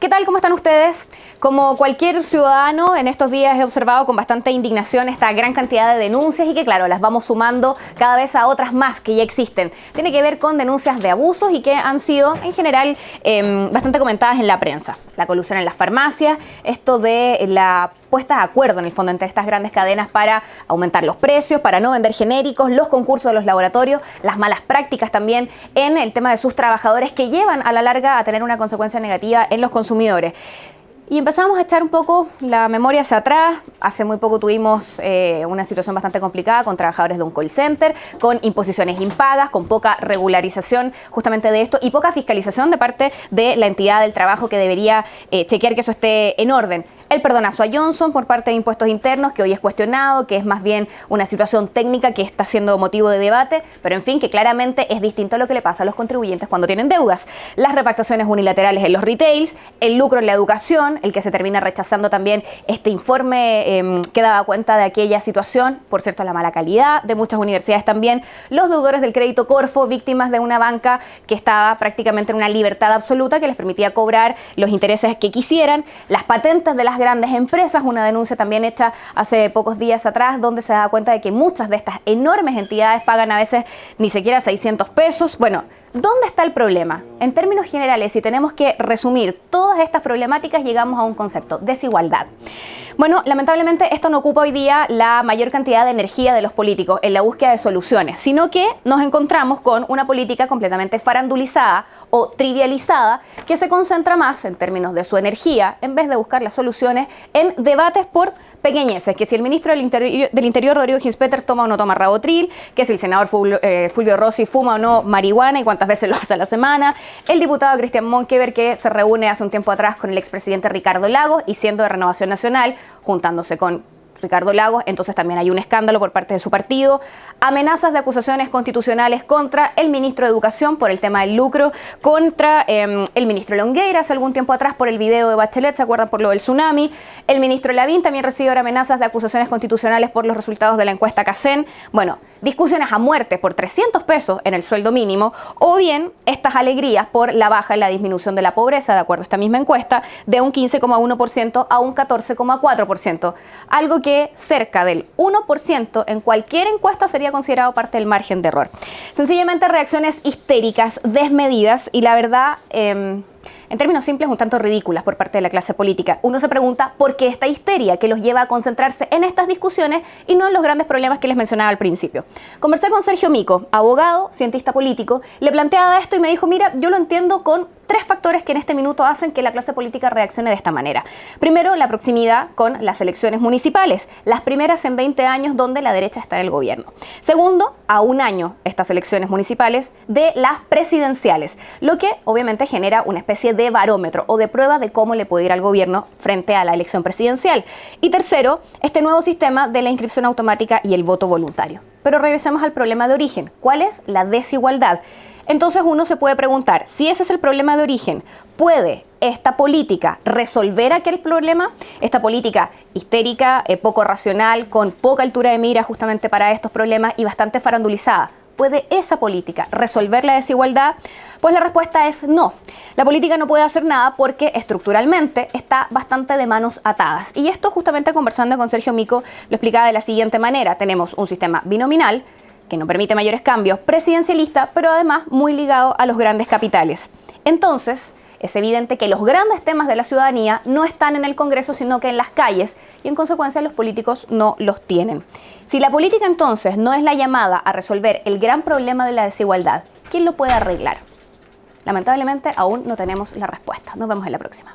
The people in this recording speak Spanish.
¿Qué tal? ¿Cómo están ustedes? Como cualquier ciudadano, en estos días he observado con bastante indignación esta gran cantidad de denuncias y que, claro, las vamos sumando cada vez a otras más que ya existen. Tiene que ver con denuncias de abusos y que han sido, en general, bastante comentadas en la prensa. La colusión en las farmacias, esto de la puesta de acuerdo, en el fondo, entre estas grandes cadenas para aumentar los precios, para no vender genéricos, los concursos de los laboratorios, las malas prácticas también en el tema de sus trabajadores que llevan a la larga a tener una consecuencia negativa en los consumidores. Y empezamos a echar un poco la memoria hacia atrás. Hace muy poco tuvimos una situación bastante complicada con trabajadores de un call center, con imposiciones impagas, con poca regularización justamente de esto y poca fiscalización de parte de la entidad del trabajo que debería chequear que eso esté en orden. El perdonazo a Johnson por parte de impuestos internos, que hoy es cuestionado, que es más bien una situación técnica que está siendo motivo de debate, pero en fin, que claramente es distinto a lo que le pasa a los contribuyentes cuando tienen deudas. Las repactaciones unilaterales en los retails, el lucro en la educación, el que se termina rechazando también este informe que daba cuenta de aquella situación, por cierto, la mala calidad de muchas universidades también, los deudores del crédito Corfo, víctimas de una banca que estaba prácticamente en una libertad absoluta que les permitía cobrar los intereses que quisieran, las patentes de las grandes empresas, una denuncia también hecha hace pocos días atrás, donde se da cuenta de que muchas de estas enormes entidades pagan a veces ni siquiera 600 pesos. Bueno, ¿dónde está el problema? En términos generales, si tenemos que resumir todas estas problemáticas, llegamos a un concepto: desigualdad. Bueno, lamentablemente esto no ocupa hoy día la mayor cantidad de energía de los políticos en la búsqueda de soluciones, sino que nos encontramos con una política completamente farandulizada o trivializada que se concentra más en términos de su energía, en vez de buscar las soluciones en debates por pequeñeces, que si el ministro del Interior, Rodrigo Ginspeter, toma o no toma Rabotril, que si el senador Fulvio Rossi fuma o no marihuana y cuántas veces lo hace a la semana, el diputado Cristian Monkever, que se reúne hace un tiempo atrás con el expresidente Ricardo Lagos y siendo de Renovación Nacional, juntándose con Ricardo Lagos, entonces también hay un escándalo por parte de su partido, amenazas de acusaciones constitucionales contra el ministro de Educación por el tema del lucro, contra el ministro Longueira hace algún tiempo atrás por el video de Bachelet, ¿se acuerdan? Por lo del tsunami, el ministro Lavín también recibe ahora amenazas de acusaciones constitucionales por los resultados de la encuesta CACEN, bueno, discusiones a muerte por 300 pesos en el sueldo mínimo, o bien estas alegrías por la baja en la disminución de la pobreza, de acuerdo a esta misma encuesta, de un 15,1% a un 14,4%, algo que cerca del 1% en cualquier encuesta sería considerado parte del margen de error. Sencillamente reacciones histéricas, desmedidas y la verdad, en términos simples, un tanto ridículas por parte de la clase política. Uno se pregunta por qué esta histeria que los lleva a concentrarse en estas discusiones y no en los grandes problemas que les mencionaba al principio. Conversé con Sergio Mico, abogado, cientista político, le planteaba esto y me dijo, mira, yo lo entiendo con 3 factores que en este minuto hacen que la clase política reaccione de esta manera. Primero, la proximidad con las elecciones municipales, las primeras en 20 años donde la derecha está en el gobierno. Segundo, a un año estas elecciones municipales de las presidenciales, lo que obviamente genera una especie de barómetro o de prueba de cómo le puede ir al gobierno frente a la elección presidencial. Y tercero, este nuevo sistema de la inscripción automática y el voto voluntario. Pero regresemos al problema de origen. ¿Cuál es la desigualdad? Entonces uno se puede preguntar, si ese es el problema de origen, ¿puede esta política resolver aquel problema? Esta política histérica, poco racional, con poca altura de mira justamente para estos problemas y bastante farandulizada, ¿puede esa política resolver la desigualdad? Pues la respuesta es no. La política no puede hacer nada porque estructuralmente está bastante de manos atadas. Y esto justamente conversando con Sergio Mico lo explicaba de la siguiente manera. Tenemos un sistema binominal que no permite mayores cambios, presidencialista, pero además muy ligado a los grandes capitales. Entonces, es evidente que los grandes temas de la ciudadanía no están en el Congreso, sino que en las calles, y en consecuencia los políticos no los tienen. Si la política entonces no es la llamada a resolver el gran problema de la desigualdad, ¿quién lo puede arreglar? Lamentablemente aún no tenemos la respuesta. Nos vemos en la próxima.